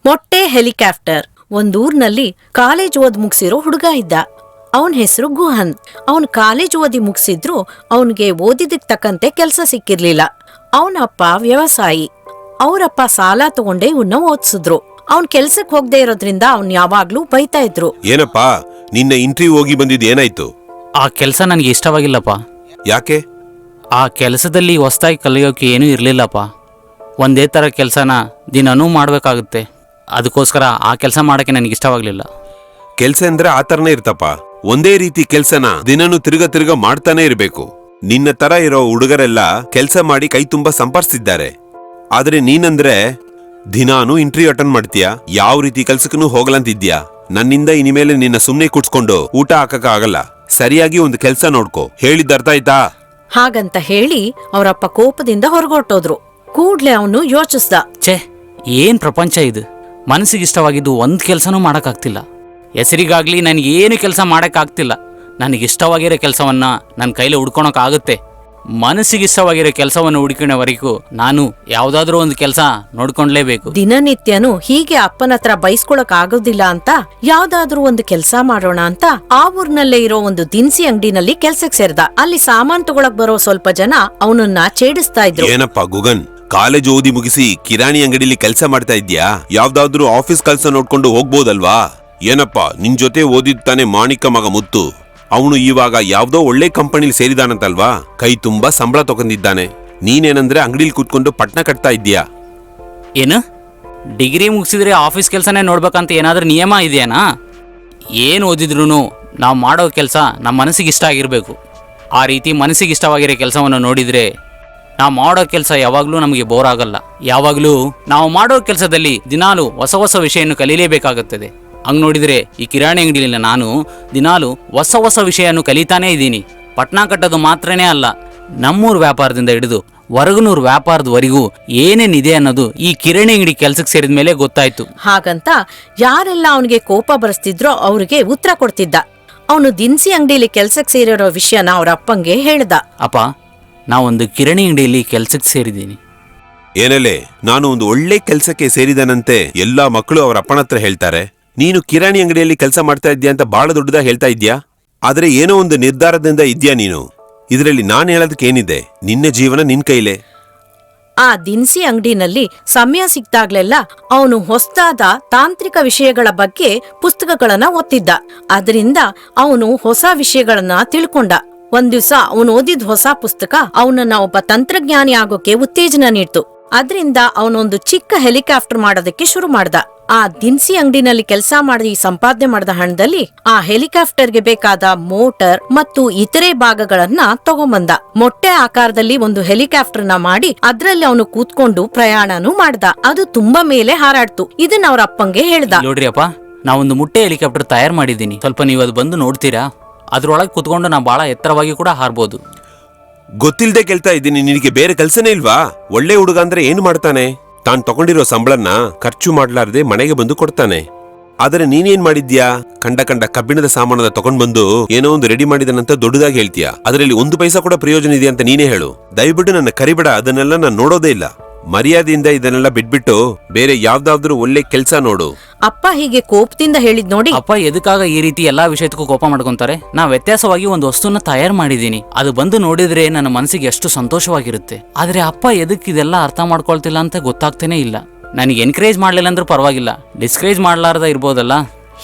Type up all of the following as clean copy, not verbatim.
ಮೊಟ್ಟೆ helicopter. ಒಂದೂರ್ನಲ್ಲಿ college ಓದ್ ಮುಗಿಸಿರೋ ಹುಡುಗ ಇದ್ದ. ಅವನ್ ಹೆಸರು ಗುಹನ್. ಅವನ್ ಕಾಲೇಜ್ ಓದಿ ಮುಗಿಸಿದ್ರು ಅವನ್ಗೆ ಓದಿದಕ್ ತಕ್ಕಂತೆ ಕೆಲ್ಸ ಸಿಕ್ಕಿರ್ಲಿಲ್ಲ. ಅವನಪ್ಪ ವ್ಯವಸಾಯಿ. ಅವರಪ್ಪ ಸಾಲ ತಗೊಂಡೇ ಇವನ್ನ ಓದ್ಸಿದ್ರು. ಅವನ್ ಕೆಲ್ಸಕ್ ಹೋಗದೆ ಇರೋದ್ರಿಂದ ಅವ್ನ್ ಯಾವಾಗ್ಲೂ ಬೈತಾ ಇದ್ರು. ಏನಪ್ಪಾ ನಿನ್ನ ಇಂಟರ್ವ್ಯೂ ಹೋಗಿ ಬಂದಿದ್ ಏನಾಯ್ತು? ಆ ಕೆಲಸ ನನಗೆ ಇಷ್ಟವಾಗಿಲ್ಲಪ್ಪ. ಯಾಕೆ? ಆ ಕೆಲಸದಲ್ಲಿ ಹೊಸದಾಗಿ ಕಲಿಯೋಕೆ ಏನೂ ಇರಲಿಲ್ಲಪ್ಪ. ಒಂದೇ ಥರ ಕೆಲಸನ ದಿನನೂ ಮಾಡಬೇಕಾಗುತ್ತೆ. ಅದಕ್ಕೋಸ್ಕರ ಆ ಕೆಲಸ ಮಾಡೋಕ್ಕೆ ನನಗೆ ಇಷ್ಟವಾಗಲಿಲ್ಲ. ಕೆಲ್ಸ ಅಂದ್ರೆ ಆ ಥರನೇ ಇರ್ತಪ್ಪ. ಒಂದೇ ರೀತಿ ಕೆಲ್ಸನ ದಿನನೂ ತಿರ್ಗ ಮಾಡ್ತಾನೆ ಇರಬೇಕು. ನಿನ್ನ ತರ ಇರೋ ಹುಡುಗರೆಲ್ಲ ಕೆಲ್ಸ ಮಾಡಿ ಕೈ ತುಂಬಾ ಸಂಪಾದಿಸಿದ್ದಾರೆ. ಆದ್ರೆ ನೀನಂದ್ರೆ ದಿನಾನು ಇಂಟರ್ವ್ಯೂ ಅಟೆಂಡ್ ಮಾಡ್ತೀಯಾ, ಯಾವ ರೀತಿ ಕೆಲ್ಸಕ್ಕೂ ಹೋಗಲಂತಿದ್ಯಾ. ನನ್ನಿಂದ ಇನ್ಮೇಲೆ ನಿನ್ನ ಸುಮ್ನೆ ಕೂಡ್ಸ್ಕೊಂಡು ಊಟ ಹಾಕಕ್ಕ ಆಗಲ್ಲ. ಸರಿಯಾಗಿ ಒಂದು ಕೆಲ್ಸ ನೋಡ್ಕೋ. ಹೇಳಿದ್ದ ಅರ್ಥ ಆಯ್ತಾ? ಹಾಗಂತ ಹೇಳಿ ಅವರಪ್ಪ ಕೋಪದಿಂದ ಹೊರಗೊಟ್ಟೋದ್ರು. ಕೂಡ್ಲೆ ಅವನು ಯೋಚಿಸ್ದ, ಛೇ, ಏನ್ ಪ್ರಪಂಚ ಇದು. ಮನಸ್ಸಿಗೆ ಇಷ್ಟವಾಗಿದ್ದು ಒಂದು ಕೆಲಸನೂ ಮಾಡೋಕ್ಕಾಗ್ತಿಲ್ಲ. ಹೆಸರಿಗಾಗ್ಲಿ ನನಗೇನು ಕೆಲಸ ಮಾಡೋಕ್ಕಾಗ್ತಿಲ್ಲ. ನನಗಿಷ್ಟವಾಗಿರೋ ಕೆಲಸವನ್ನ ನನ್ನ ಕೈಲಿ ಹುಡ್ಕೊಳಕ್ಕಾಗುತ್ತೆ. ಮನಸ್ಸಿಗೆ ಇಷ್ಟವಾಗಿರೋ ಕೆಲಸವನ್ನು ಹುಡುಕಿನವರೆಗೂ ನಾನು ಯಾವ್ದಾದ್ರೂ ಒಂದು ಕೆಲಸ ನೋಡ್ಕೊಂಡ್ಲೇಬೇಕು. ದಿನನಿತ್ಯನೂ ಹೀಗೆ ಅಪ್ಪನ ಹತ್ರ ಬೈಸ್ಕೊಳಕ್ ಆಗೋದಿಲ್ಲ ಅಂತ ಯಾವ್ದಾದ್ರೂ ಒಂದು ಕೆಲ್ಸ ಮಾಡೋಣ ಅಂತ ಆ ಊರ್ನಲ್ಲೇ ಇರೋ ಒಂದು ದಿನಸಿ ಅಂಗಡಿನಲ್ಲಿ ಕೆಲ್ಸಕ್ ಸೇರ್ದ. ಅಲ್ಲಿ ಸಾಮಾನ್ ತಗೊಳಕ್ ಬರೋ ಸ್ವಲ್ಪ ಜನ ಅವನನ್ನ ಛೇಡಿಸ್ತಾ ಇದ್ರು. ಏನಪ್ಪಾ ಗುಗನ್, ಕಾಲೇಜ್ ಓದಿ ಮುಗಿಸಿ ಕಿರಾಣಿ ಅಂಗಡಿಲಿ ಕೆಲಸ ಮಾಡ್ತಾ ಇದ್ಯಾ? ಯಾವ್ದಾದ್ರೂ ಆಫೀಸ್ ಕೆಲಸ ನೋಡ್ಕೊಂಡು ಹೋಗ್ಬೋದಲ್ವಾ? ಏನಪ್ಪಾ ನಿನ್ ಜೊತೆ ಓದಿದ್ ತಾನೆ ಮಾಣಿಕ ಮಗ ಮುತ್ತು. ಅವನು ಇವಾಗ ಯಾವ್ದೋ ಒಳ್ಳೆ ಕಂಪನಿಲಿ ಸೇರಿದಾನಂತಲ್ವಾ? ಕೈ ತುಂಬಾ ಸಂಬಳ ತಗೊಂಡಿದ್ದಾನೆ. ನೀನೇನಂದ್ರೆ ಅಂಗಡಿಲಿ ಕೂತ್ಕೊಂಡು ಪಟ್ನ ಕಟ್ತಾ ಇದ್ದೀಯಾ? ಏನು, ಡಿಗ್ರಿ ಮುಗಿಸಿದ್ರೆ ಆಫೀಸ್ ಕೆಲಸನೇ ನೋಡ್ಬೇಕಂತ ಏನಾದ್ರೂ ನಿಯಮ ಇದೆಯಾನಾ? ಏನು ಓದಿದ್ರು ನಾವು ಮಾಡೋ ಕೆಲಸ ನಮ್ಮ ಮನಸ್ಸಿಗೆ ಇಷ್ಟ ಆಗಿರಬೇಕು. ಆ ರೀತಿ ಮನಸ್ಸಿಗೆ ಇಷ್ಟವಾಗಿರೋ ಕೆಲಸವನ್ನು ನೋಡಿದರೆ ನಾವು ಮಾಡೋ ಕೆಲಸ ಯಾವಾಗಲೂ ನಮಗೆ ಬೋರ್ ಆಗಲ್ಲ. ಯಾವಾಗಲೂ ನಾವು ಮಾಡೋ ಕೆಲಸದಲ್ಲಿ ದಿನಾಲು ಹೊಸ ಹೊಸ ವಿಷಯವನ್ನು ಕಲೀಲೇಬೇಕಾಗುತ್ತದೆ. ಹಂಗೆ ನೋಡಿದರೆ ಈ ಕಿರಾಣಿ ಅಂಗಡಿಲಿಲ್ಲ ನಾನು ದಿನಾಲು ಹೊಸ ಹೊಸ ವಿಷಯವನ್ನು ಕಲಿತಾನೇ ಇದ್ದೀನಿ. ಪಟ್ನ ಕಟ್ಟೋದು ಮಾತ್ರನೇ ಅಲ್ಲ, ನಮ್ಮೂರು ವ್ಯಾಪಾರದಿಂದ ಹಿಡಿದು ಹೊರಗನೂರು ವ್ಯಾಪಾರದವರೆಗೂ ಏನೇನಿದೆ ಅನ್ನೋದು ಈ ಕಿರಾಣಿ ಅಂಗಡಿ ಕೆಲ್ಸಕ್ಕೆ ಸೇರಿದ ಮೇಲೆ ಗೊತ್ತಾಯ್ತು. ಹಾಗಂತ ಯಾರೆಲ್ಲ ಅವನಿಗೆ ಕೋಪ ಬರೆಸ್ತಿದ್ರೋ ಅವ್ರಿಗೆ ಉತ್ತರ ಕೊಡ್ತಿದ್ದ. ಅವನು ದಿನಸಿ ಅಂಗಡಿಲಿ ಕೆಲ್ಸಕ್ಕೆ ಸೇರಿರೋ ವಿಷಯನ ಅವ್ರ ಅಪ್ಪಂಗೆ ಹೇಳ್ದ. ಅಪ್ಪ, ನಾವೊಂದು ಕಿರಾಣಿ ಅಂಗಡಿಯಲ್ಲಿ ಕೆಲ್ಸಕ್ಕೆ ಸೇರಿದ್ದೀನಿ. ಏನಲ್ಲೇ, ನಾನು ಒಂದು ಒಳ್ಳೆ ಕೆಲ್ಸಕ್ಕೆ ಸೇರಿದನಂತೆ ಎಲ್ಲಾ ಮಕ್ಕಳು ಅವರ ಅಪ್ಪನ ಹತ್ರ ಹೇಳ್ತಾರೆ. ನೀನು ಕಿರಾಣಿ ಅಂಗಡಿಯಲ್ಲಿ ಕೆಲಸ ಮಾಡ್ತಾ ಇದ್ಯಾ ಅಂತ ಬಹಳ ದೊಡ್ಡದಾಗಿ ಹೇಳ್ತಾ ಇದ್ಯಾ. ಆದ್ರೆ ಏನೋ ಒಂದು ನಿರ್ಧಾರದಿಂದ ಇದ್ಯಾ ನೀನು. ಇದರಲ್ಲಿ ನಾನು ಹೇಳೋದಕ್ಕೇನಿದೆ, ನಿನ್ನ ಜೀವನ ನಿನ್ ಕೈಲೇ. ಆ ದಿನಸಿ ಅಂಗಡಿನಲ್ಲಿ ಸಮಯ ಸಿಕ್ತಾಗ್ಲೆಲ್ಲ ಅವನು ಹೊಸದಾದ ತಾಂತ್ರಿಕ ವಿಷಯಗಳ ಬಗ್ಗೆ ಪುಸ್ತಕಗಳನ್ನ ಓದ್ತಿದ್ದ. ಅದರಿಂದ ಅವನು ಹೊಸ ವಿಷಯಗಳನ್ನ ತಿಳ್ಕೊಂಡ. ಒಂದ್ ದಿವ್ಸ ಅವನು ಓದಿದ ಹೊಸ ಪುಸ್ತಕ ಅವನನ್ನ ಒಬ್ಬ ತಂತ್ರಜ್ಞಾನಿ ಆಗೋಕೆ ಉತ್ತೇಜನ ನೀಡ್ತು. ಅದರಿಂದ ಅವನೊಂದು ಚಿಕ್ಕ ಹೆಲಿಕಾಪ್ಟರ್ ಮಾಡೋದಕ್ಕೆ ಶುರು ಮಾಡ್ದ. ಆ ದಿನಸಿ ಅಂಗಡಿನಲ್ಲಿ ಕೆಲಸ ಮಾಡಿ ಸಂಪಾದನೆ ಮಾಡಿದ ಹಣದಲ್ಲಿ ಆ ಹೆಲಿಕಾಪ್ಟರ್ಗೆ ಬೇಕಾದ ಮೋಟರ್ ಮತ್ತು ಇತರೆ ಭಾಗಗಳನ್ನ ತಗೊಂಬಂದ. ಮೊಟ್ಟೆ ಆಕಾರದಲ್ಲಿ ಒಂದು ಹೆಲಿಕಾಪ್ಟರ್ನ ಮಾಡಿ ಅದ್ರಲ್ಲಿ ಅವನು ಕೂತ್ಕೊಂಡು ಪ್ರಯಾಣನೂ ಮಾಡ್ದ. ಅದು ತುಂಬಾ ಮೇಲೆ ಹಾರಾಡ್ತು. ಇದನ್ನ ಅವ್ರ ಅಪ್ಪಂಗೆ ಹೇಳ್ದ. ನೋಡ್ರಿ ಅಪ್ಪ, ನಾವೊಂದು ಮುಟ್ಟೆ ಹೆಲಿಕಾಪ್ಟರ್ ತಯಾರು ಮಾಡಿದ್ದೀನಿ. ಸ್ವಲ್ಪ ನೀವು ಅದು ಬಂದು ನೋಡ್ತೀರಾ? ಅದ್ರೊಳಗೆ ಕುತ್ಕೊಂಡು ನಾ ಬಹಳ ಎತ್ತರವಾಗಿ ಕೂಡ ಹಾರ್ಬೋದು. ಗೊತ್ತಿಲ್ದೆ ಕೇಳ್ತಾ ಇದ್ದೀನಿ, ನಿನಗೆ ಬೇರೆ ಕೆಲ್ಸನೇ ಇಲ್ವಾ? ಒಳ್ಳೆ ಹುಡುಗ ಅಂದ್ರೆ ಏನು ಮಾಡ್ತಾನೆ? ತಾನ್ ತಗೊಂಡಿರೋ ಸಂಬಳನ್ನ ಖರ್ಚು ಮಾಡ್ಲಾರ್ದೆ ಮನೆಗೆ ಬಂದು ಕೊಡ್ತಾನೆ. ಆದ್ರೆ ನೀನೇನ್ ಮಾಡಿದ್ಯಾ? ಕಂಡ ಕಬ್ಬಿಣದ ಸಾಮಾನದ ತಗೊಂಡ್ ಬಂದು ಏನೋ ಒಂದು ರೆಡಿ ಮಾಡಿದನಂತ ದೊಡ್ಡದಾಗಿ ಹೇಳ್ತೀಯಾ. ಅದರಲ್ಲಿ ಒಂದು ಪೈಸಾ ಕೂಡ ಪ್ರಯೋಜನ ಇದೆ ಅಂತ ನೀನೇ ಹೇಳು. ದಯವಿಟ್ಟು ನನ್ನ ಕರಿಬೇಡ, ಅದನ್ನೆಲ್ಲ ನಾನು ನೋಡೋದೇ ಇಲ್ಲ. ಮರ್ಯಾದೆಯಿಂದ ಇದನ್ನೆಲ್ಲ ಬಿಟ್ಬಿಟ್ಟು ಬೇರೆ ಯಾವ್ದಾದ್ರೂ ಒಳ್ಳೆ ಕೆಲ್ಸ ನೋಡು. ಅಪ್ಪ ಹೀಗೆ ಕೋಪದಿಂದ ಹೇಳಿದ್ ನೋಡಿ, ಅಪ್ಪ ಎದಕ್ಕಾಗ ಈ ರೀತಿ ಎಲ್ಲಾ ವಿಷಯಕ್ಕೂ ಕೋಪ ಮಾಡ್ಕೊಂತಾರೆ? ನಾ ವ್ಯತ್ಯಾಸವಾಗಿ ಒಂದು ವಸ್ತುನ ತಯಾರು ಮಾಡಿದ್ದೀನಿ. ಅದು ಬಂದು ನೋಡಿದ್ರೆ ನನ್ನ ಮನಸ್ಸಿಗೆ ಎಷ್ಟು ಸಂತೋಷವಾಗಿರುತ್ತೆ. ಆದ್ರೆ ಅಪ್ಪ ಎದಕ್ ಇದೆಲ್ಲ ಅರ್ಥ ಮಾಡ್ಕೊಳ್ತಿಲ್ಲ ಅಂತ ಗೊತ್ತಾಗ್ತೇನೆ ಇಲ್ಲ. ನನಗೆ ಎನ್ಕರೇಜ್ ಮಾಡ್ಲಿಲ್ಲ ಅಂದ್ರೂ ಪರವಾಗಿಲ್ಲ, ಡಿಸ್ಕರೇಜ್ ಮಾಡ್ಲಾರ್ದ ಇರ್ಬೋದಲ್ಲ.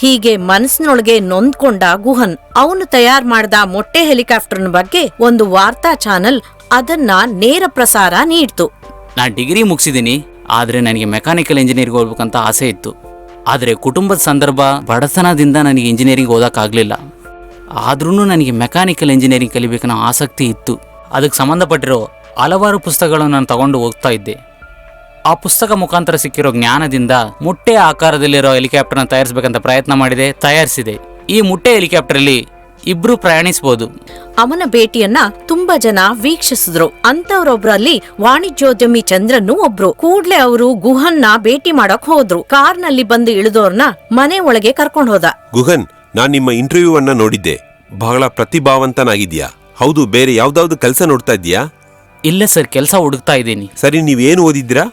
ಹೀಗೆ ಮನಸ್ಸಿನೊಳಗೆ ನೊಂದ್ಕೊಂಡ ಗುಹನ್ ಅವನು ತಯಾರು ಮಾಡಿದ ಮೊಟ್ಟೆ ಹೆಲಿಕಾಪ್ಟರ್ನ ಬಗ್ಗೆ ಒಂದು ವಾರ್ತಾ ಚಾನೆಲ್ ಅದನ್ನ ನೇರ ಪ್ರಸಾರ ನೀಡ್ತು. ನಾ ಡಿಗ್ರಿ ಮುಗಿಸಿದ್ದೀನಿ, ಆದ್ರೆ ನನಗೆ ಮೆಕ್ಯಾನಿಕಲ್ ಇಂಜಿನಿಯರಿಂಗ್ ಹೋಗ್ಬೇಕಂತ ಆಸೆ ಇತ್ತು. ಆದರೆ ಕುಟುಂಬದ ಸಂದರ್ಭ, ಬಡತನದಿಂದ ನನಗೆ ಇಂಜಿನಿಯರಿಂಗ್ ಓದೋಕ್ಕಾಗಲಿಲ್ಲ. ಆದ್ರೂ ನನಗೆ ಮೆಕ್ಯಾನಿಕಲ್ ಇಂಜಿನಿಯರಿಂಗ್ ಕಲಿಬೇಕನ್ನೋ ಆಸಕ್ತಿ ಇತ್ತು. ಅದಕ್ಕೆ ಸಂಬಂಧಪಟ್ಟಿರೋ ಹಲವಾರು ಪುಸ್ತಕಗಳನ್ನು ನಾನು ತಗೊಂಡು ಹೋಗ್ತಾ ಇದ್ದೆ. ಆ ಪುಸ್ತಕ ಮುಖಾಂತರ ಸಿಕ್ಕಿರೋ ಜ್ಞಾನದಿಂದ ಮುಟ್ಟೆ ಆಕಾರದಲ್ಲಿರೋ ಹೆಲಿಕಾಪ್ಟರ್ನ ತಯಾರಿಸಬೇಕಂತ ಪ್ರಯತ್ನ ಮಾಡಿದೆ, ತಯಾರಿಸಿದೆ. ಈ ಮುಟ್ಟೆ ಹೆಲಿಕಾಪ್ಟರಲ್ಲಿ ಇಬ್ರು ಪ್ರಯಾಣಿಸಬಹುದು. ಅವನ ಭೇಟಿಯನ್ನ ತುಂಬಾ ಜನ ವೀಕ್ಷಿಸಿದ್ರು. ಅಂತವ್ರೊಬ್ರಲ್ಲಿ ವಾಣಿಜ್ಯೋದ್ಯಮಿ ಚಂದ್ರನ್ನು ಒಬ್ರು. ಕೂಡ್ಲೆ ಅವರು ಗುಹನ್ನ ಭೇಟಿ ಮಾಡಕ್ ಹೋದ್ರು. ಕಾರ್ನಲ್ಲಿ ಬಂದು ಇಳಿದೋರ್ನ ಮನೆ ಒಳಗೆ ಕರ್ಕೊಂಡು ಹೋದ. ಗುಹನ್, ನಾನ್ ನಿಮ್ಮ ಇಂಟರ್ವ್ಯೂ ಅನ್ನ ನೋಡಿದ್ದೆ. ಬಹಳ ಪ್ರತಿಭಾವಂತನಾಗಿದ್ಯಾ. ಹೌದು, ಬೇರೆ ಯಾವ್ದಾವ್ದು ಕೆಲಸ ನೋಡ್ತಾ ಇದ್ಯಾ? ಇಲ್ಲ ಸರ್, ಕೆಲಸ ಹುಡುಕ್ತಾ ಇದ್ದೀನಿ. ಸರಿ, ನೀವೇನು ಓದಿದ್ರಾ?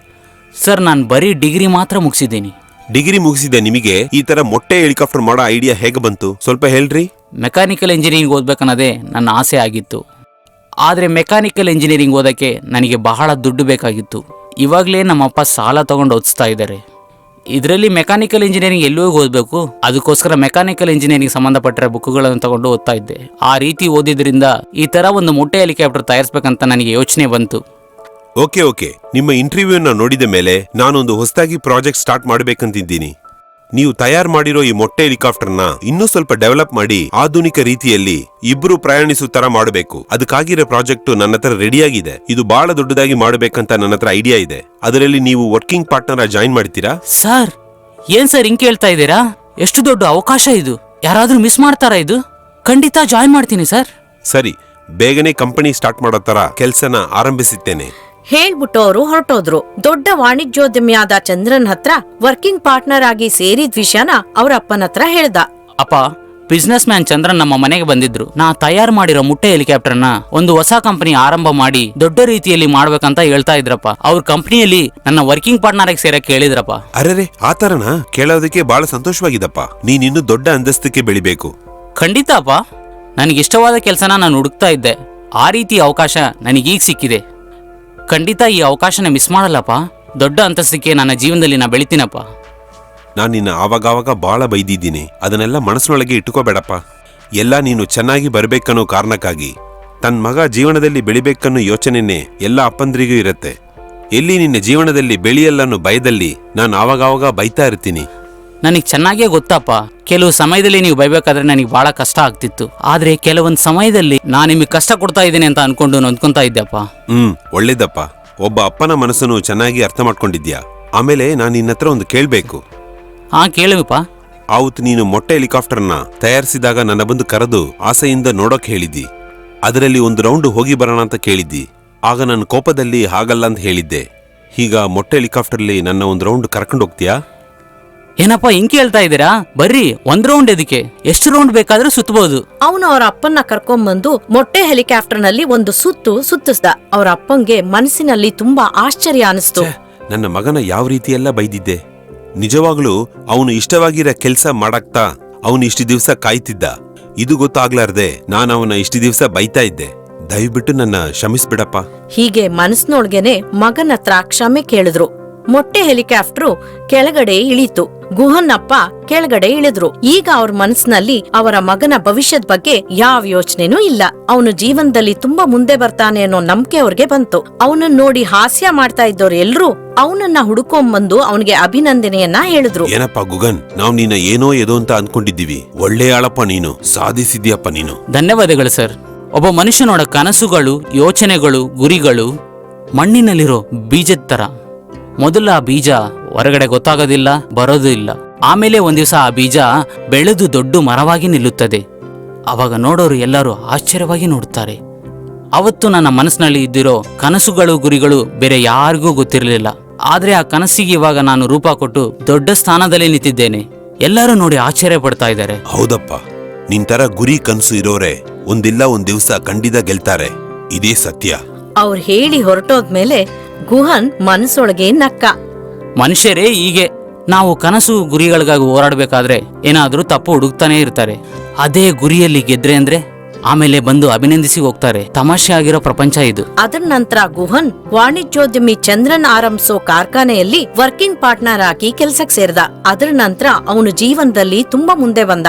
ಸರ್, ನಾನು ಬರೀ ಡಿಗ್ರಿ ಮಾತ್ರ ಮುಗಿಸಿದ್ದೀನಿ. ಡಿಗ್ರಿ ಮುಗಿಸಿದ ನಿಮಗೆ ಈ ತರ ಮೊಟ್ಟೆ ಹೆಲಿಕಾಪ್ಟರ್ ಮಾಡೋ ಐಡಿಯಾ ಹೇಗೆ ಬಂತು? ಸ್ವಲ್ಪ ಹೇಳ್ರಿ. ಮೆಕ್ಯಾನಿಕಲ್ ಇಂಜಿನಿಯರಿಂಗ್ ಓದ್ಬೇಕನ್ನೋದೇ ನನ್ನ ಆಸೆ ಆಗಿತ್ತು. ಆದರೆ ಮೆಕ್ಯಾನಿಕಲ್ ಇಂಜಿನಿಯರಿಂಗ್ ಓದೋಕ್ಕೆ ನನಗೆ ಬಹಳ ದುಡ್ಡು ಬೇಕಾಗಿತ್ತು. ಇವಾಗಲೇ ನಮ್ಮಪ್ಪ ಸಾಲ ತಗೊಂಡು ಓದಿಸ್ತಾ ಇದ್ದಾರೆ. ಇದರಲ್ಲಿ ಮೆಕ್ಯಾನಿಕಲ್ ಇಂಜಿನಿಯರಿಂಗ್ ಎಲ್ಲೂ ಓದಬೇಕು, ಅದಕ್ಕೋಸ್ಕರ ಮೆಕ್ಯಾನಿಕಲ್ ಇಂಜಿನಿಯರಿಂಗ್ ಸಂಬಂಧಪಟ್ಟ ಬುಕ್ಗಳನ್ನು ತಗೊಂಡು ಓದ್ತಾ ಇದ್ದೆ. ಆ ರೀತಿ ಓದಿದ್ರಿಂದ ಈ ಥರ ಒಂದು ಮೊಟ್ಟೆ ಹೆಲಿಕಾಪ್ಟರ್ ತಯಾರಿಸ್ಬೇಕಂತ ನನಗೆ ಯೋಚನೆ ಬಂತು. ಓಕೆ, ನಿಮ್ಮ ಇಂಟರ್ವ್ಯೂನ ನೋಡಿದ ಮೇಲೆ ನಾನೊಂದು ಹೊಸದಾಗಿ ಪ್ರಾಜೆಕ್ಟ್ ಸ್ಟಾರ್ಟ್ ಮಾಡಬೇಕಂತಿದ್ದೀನಿ. ನೀವು ತಯಾರು ಮಾಡಿರೋ ಈ ಮೊಟ್ಟೆ ಹೆಲಿಕಾಪ್ಟರ್ನ ಇನ್ನೂ ಸ್ವಲ್ಪ ಡೆವಲಪ್ ಮಾಡಿ ಆಧುನಿಕ ರೀತಿಯಲ್ಲಿ ಇಬ್ರು ಪ್ರಯಾಣಿಸೋ ತರ ಮಾಡಬೇಕು. ಅದಕ್ಕಾಗಿರೋ ಪ್ರಾಜೆಕ್ಟ್ ನನ್ನ ಹತ್ರ ರೆಡಿಯಾಗಿದೆ. ಇದು ಬಹಳ ದೊಡ್ಡದಾಗಿ ಮಾಡಬೇಕಂತ ನನ್ನ ಹತ್ರ ಐಡಿಯಾ ಇದೆ. ಅದರಲ್ಲಿ ನೀವು ವರ್ಕಿಂಗ್ ಪಾರ್ಟ್ನರ್ ಜಾಯಿನ್ ಮಾಡ್ತೀರಾ? ಸರ್, ಏನ್ ಸರ್ ಹಿಂಗೆ ಕೇಳ್ತಾ ಇದ್ದೀರಾ? ಎಷ್ಟು ದೊಡ್ಡ ಅವಕಾಶ ಇದು. ಯಾರಾದ್ರೂ ಮಿಸ್ ಮಾಡ್ತಾರಾ ಇದು? ಖಂಡಿತ ಜಾಯಿನ್ ಮಾಡ್ತೀನಿ ಸರ್. ಸರಿ, ಬೇಗನೆ ಕಂಪನಿ ಸ್ಟಾರ್ಟ್ ಮಾಡೋ ತರ ಕೆಲಸನ ಆರಂಭಿಸುತ್ತೇನೆ. ಹೇಳ್ಬಿಟ್ಟು ಅವರು ಹೊರಟೋದ್ರು. ದೊಡ್ಡ ವಾಣಿಜ್ಯೋದ್ಯಮಿಯಾದ ಚಂದ್ರನ್ ಹತ್ರ ವರ್ಕಿಂಗ್ ಪಾರ್ಟ್ನರ್ ಆಗಿ ಸೇರಿದ ವಿಷಯನ ಅವ್ರ ಅಪ್ಪನ ಹತ್ರ ಹೇಳ್ದ. ಅಪ್ಪ, ಬಿಸ್ನೆಸ್ ಮ್ಯಾನ್ ಚಂದ್ರನ್ ನಮ್ಮ ಮನೆಗೆ ಬಂದಿದ್ರು. ನಾ ತಯಾರು ಮಾಡಿರೋ ಮೊಟ್ಟೆ ಹೆಲಿಕಾಪ್ಟರ್ನ ಒಂದು ಹೊಸ ಕಂಪನಿ ಆರಂಭ ಮಾಡಿ ದೊಡ್ಡ ರೀತಿಯಲ್ಲಿ ಮಾಡ್ಬೇಕಂತ ಹೇಳ್ತಾ ಇದ್ರಪ್ಪ. ಅವ್ರ ಕಂಪನಿಯಲ್ಲಿ ನನ್ನ ವರ್ಕಿಂಗ್ ಪಾರ್ಟ್ನರ್ ಆಗಿ ಸೇರಕ್ಕೆ ಹೇಳಿದ್ರಪ್ಪ. ಅರೆ, ಆ ತರನ ಕೇಳೋದಕ್ಕೆ ಬಹಳ ಸಂತೋಷವಾಗಿದಪ್ಪ. ನೀನಿನ್ನು ದೊಡ್ಡ ಅಂತಸ್ತಕ್ಕೆ ಬೆಳಿಬೇಕು. ಖಂಡಿತ ಅಪ್ಪ, ನನಗಿಷ್ಟವಾದ ಕೆಲಸನ ನಾನು ಹುಡುಕ್ತಾ ಇದ್ದೆ. ಆ ರೀತಿ ಅವಕಾಶ ನನಗೀಗ ಸಿಕ್ಕಿದೆ. ಖಂಡಿತ ಈ ಅವಕಾಶನ ಮಿಸ್ ಮಾಡಲ್ಲಪ್ಪ. ದೊಡ್ಡ ಅಂತಸ್ತಕ್ಕೆ ನನ್ನ ಜೀವನದಲ್ಲಿ ನಾ ಬೆಳಿತೀನಪ್ಪ. ನಾನು ನಿನ್ನ ಆವಾಗವಾಗ ಬಹಳ ಬೈದಿದ್ದೀನಿ. ಅದನ್ನೆಲ್ಲ ಮನಸ್ಸಿನೊಳಗೆ ಇಟ್ಕೋಬೇಡಪ್ಪ. ಎಲ್ಲ ನೀನು ಚೆನ್ನಾಗಿ ಬರ್ಬೇಕನ್ನೋ ಕಾರಣಕ್ಕಾಗಿ. ತನ್ನ ಮಗ ಜೀವನದಲ್ಲಿ ಬೆಳಿಬೇಕನ್ನೋ ಯೋಚನೆನೇ ಎಲ್ಲ ಅಪ್ಪಂದ್ರಿಗೂ ಇರತ್ತೆ. ಎಲ್ಲಿ ನಿನ್ನ ಜೀವನದಲ್ಲಿ ಬೆಳೆಯಲ್ಲನ್ನೋ ಭಯದಲ್ಲಿ ನಾನು ಆವಾಗವಾಗ ಬೈತಾ ಇರ್ತೀನಿ. ನನಗೆ ಚೆನ್ನಾಗೇ ಗೊತ್ತಪ್ಪ. ಕೆಲವು ಸಮಯದಲ್ಲಿ ನೀವು ಬೈಬೇಕಾದ್ರೆ ನನಗೆ ಬಹಳ ಕಷ್ಟ ಆಗ್ತಿತ್ತು. ಆದ್ರೆ ಕೆಲವೊಂದು ಸಮಯದಲ್ಲಿ ನಾನು ನಿಮಗೆ ಕಷ್ಟ ಕೊಡ್ತಾ ಇದ್ದೀನಿ ಅಂತ ಅನ್ಕೊಂಡು ನೊಂದ್ಕೊಂತಾ ಇದ್ದೆಪ್ಪ. ಒಳ್ಳೇದಪ್ಪ. ಒಬ್ಬ ಅಪ್ಪನ ಮನಸ್ಸನ್ನು ಚೆನ್ನಾಗಿ ಅರ್ಥ ಮಾಡ್ಕೊಂಡಿದ್ಯಾ. ಆಮೇಲೆ ನಾನು ನಿನ್ನ ಹತ್ರ ಒಂದು ಕೇಳ್ಬೇಕು. ಹಾ, ಕೇಳುವಪ್ಪ. ಆವತ್ತು ನೀನು ಮೊಟ್ಟೆ ಹೆಲಿಕಾಪ್ಟರ್ನ ತಯಾರಿಸಿದಾಗ ನನ್ನ ಬಂದು ಕರೆದು ಆಸೆಯಿಂದ ನೋಡೋಕ್ ಹೇಳಿದ್ದಿ. ಅದರಲ್ಲಿ ಒಂದು ರೌಂಡ್ ಹೋಗಿ ಬರೋಣ ಅಂತ ಕೇಳಿದ್ದಿ. ಆಗ ನನ್ನ ಕೋಪದಲ್ಲಿ ಹಾಗಲ್ಲ ಅಂತ ಹೇಳಿದ್ದೆ. ಈಗ ಮೊಟ್ಟೆ ಹೆಲಿಕಾಪ್ಟರ್ಲಿ ನನ್ನ ಒಂದು ರೌಂಡ್ ಕರ್ಕೊಂಡು ಹೋಗ್ತೀಯಾ? ಏನಪ್ಪ ಹಿಂಗ್ ಕೇಳ್ತಾ ಇದ್ದೀರಾ? ಬರ್ರಿ, ಒಂದ್ ರೌಂಡ್ ಎದಕ್ಕೆ, ಎಷ್ಟು ರೌಂಡ್ ಬೇಕಾದ್ರೂ ಸುತ್ತಬಹುದು. ಅವನು ಅವ್ರ ಅಪ್ಪನ್ನ ಕರ್ಕೊಂಡ್ಬಂದು ಮೊಟ್ಟೆ ಹೆಲಿಕಾಪ್ಟರ್ ನಲ್ಲಿ ಒಂದು ಸುತ್ತಿಸ್ದ. ಅವ್ರ ಅಪ್ಪಂಗೆ ಮನಸ್ಸಿನಲ್ಲಿ ತುಂಬಾ ಆಶ್ಚರ್ಯ ಅನಿಸ್ತು. ನನ್ನ ಮಗನ ಯಾವ ರೀತಿಯೆಲ್ಲ ಬೈದಿದ್ದೆ. ನಿಜವಾಗ್ಲೂ ಅವನು ಇಷ್ಟವಾಗಿರೋ ಕೆಲ್ಸ ಮಾಡಾಕ್ತಾ ಅವನು ಇಷ್ಟು ದಿವ್ಸ ಕಾಯ್ತಿದ್ದ. ಇದು ಗೊತ್ತಾಗ್ಲಾರ್ದೆ ನಾನು ಅವನ ಇಷ್ಟು ದಿವ್ಸ ಬೈತಾ ಇದ್ದೆ. ದಯವಿಟ್ಟು ನನ್ನ ಕ್ಷಮಿಸ್ಬಿಡಪ್ಪ. ಹೀಗೆ ಮನಸ್ನೊಳಗೇನೆ ಮಗನ ಹತ್ರ ಕ್ಷಮೆ ಕೇಳಿದ್ರು. ಮೊಟ್ಟೆ ಹೆಲಿಕಾಪ್ಟರ್ ಕೆಳಗಡೆ ಇಳೀತು. ಗುಹನ್ ಅಪ್ಪ ಕೆಳಗಡೆ ಇಳಿದ್ರು. ಈಗ ಅವ್ರ ಮನಸ್ಸಿನಲ್ಲಿ ಅವರ ಮಗನ ಭವಿಷ್ಯದ ಬಗ್ಗೆ ಯಾವ ಯೋಚನೆನೂ ಇಲ್ಲ. ಅವನು ಜೀವನದಲ್ಲಿ ತುಂಬಾ ಮುಂದೆ ಬರ್ತಾನೆ ಅನ್ನೋ ನಂಬಿಕೆ ಅವ್ರಿಗೆ ಬಂತು. ಅವನನ್ನ ನೋಡಿ ಹಾಸ್ಯ ಮಾಡ್ತಾ ಇದ್ದವ್ರು ಎಲ್ರೂ ಅವನನ್ನ ಹುಡುಕೊಂಬಂದು ಅವನಿಗೆ ಅಭಿನಂದನೆಯನ್ನ ಹೇಳಿದ್ರು. ಏನಪ್ಪ ಗುಗನ್, ನಾವ್ ನಿನ್ನ ಏನೋ ಏದೋ ಅಂತ ಅನ್ಕೊಂಡಿದ್ದೀವಿ. ಒಳ್ಳೆ ಆಳಪ್ಪ ನೀನು, ಸಾಧಿಸಿದ್ಯಪ್ಪ ನೀನು. ಧನ್ಯವಾದಗಳು ಸರ್. ಒಬ್ಬ ಮನುಷ್ಯನೋಡ ಕನಸುಗಳು, ಯೋಚನೆಗಳು, ಗುರಿಗಳು ಮಣ್ಣಿನಲ್ಲಿರೋ ಬೀಜದ ತರ. ಮೊದಲ ಆ ಬೀಜ ಹೊರಗಡೆ ಗೊತ್ತಾಗೋದಿಲ್ಲ, ಬರೋದು ಇಲ್ಲ. ಆಮೇಲೆ ಒಂದ್ ದಿವಸ ಆ ಬೀಜ ಬೆಳೆದು ದೊಡ್ಡ ಮರವಾಗಿ ನಿಲ್ಲುತ್ತದೆ. ಅವಾಗ ನೋಡೋರು ಎಲ್ಲರೂ ಆಶ್ಚರ್ಯವಾಗಿ ನೋಡ್ತಾರೆ. ಅವತ್ತು ನನ್ನ ಮನಸ್ಸಿನಲ್ಲಿ ಇದ್ದಿರೋ ಕನಸುಗಳು, ಗುರಿಗಳು ಬೇರೆ ಯಾರಿಗೂ ಗೊತ್ತಿರಲಿಲ್ಲ. ಆದ್ರೆ ಆ ಕನಸಿಗೆ ಇವಾಗ ನಾನು ರೂಪ ಕೊಟ್ಟು ದೊಡ್ಡ ಸ್ಥಾನದಲ್ಲಿ ನಿಂತಿದ್ದೇನೆ. ಎಲ್ಲರೂ ನೋಡಿ ಆಶ್ಚರ್ಯ ಪಡ್ತಾ ಇದ್ದಾರೆ. ಹೌದಪ್ಪ, ನಿನ್ ತರ ಗುರಿ ಕನಸು ಇರೋರೆ ಒಂದಿಲ್ಲ ಒಂದ್ ದಿವ್ಸ ಖಂಡಿತ ಗೆಲ್ತಾರೆ. ಇದೇ ಸತ್ಯ. ಅವ್ರು ಹೇಳಿ ಹೊರಟೋದ್ಮೇಲೆ ಗುಹನ್ ಮನಸ್ಸೊಳಗೆ ನಕ್ಕ. ಮನುಷ್ಯರೇ ಹೀಗೆ. ನಾವು ಕನಸು ಗುರಿಗಳಿಗಾಗಿ ಹೋರಾಡಬೇಕಾದ್ರೆ ಏನಾದ್ರೂ ತಪ್ಪು ಹುಡುಕ್ತಾನೆ ಇರ್ತಾರೆ. ಅದೇ ಗುರಿಯಲ್ಲಿ ಗೆದ್ರೆ ಅಂದ್ರೆ ಆಮೇಲೆ ಬಂದು ಅಭಿನಂದಿಸಿ ಹೋಗ್ತಾರೆ. ತಮಾಷೆ ಆಗಿರೋ ಪ್ರಪಂಚ ಇದು. ಅದರ ನಂತರ ಗುಹನ್ ವಾಣಿಜ್ಯೋದ್ಯಮಿ ಚಂದ್ರನ್ ಆರಂಭಿಸೋ ಕಾರ್ಖಾನೆಯಲ್ಲಿ ವರ್ಕಿಂಗ್ ಪಾರ್ಟ್ನರ್ ಆಗಿ ಕೆಲ್ಸಕ್ ಸೇರ್ದ. ಅದರ ನಂತರ ಅವನು ಜೀವನದಲ್ಲಿ ತುಂಬಾ ಮುಂದೆ ಬಂದ.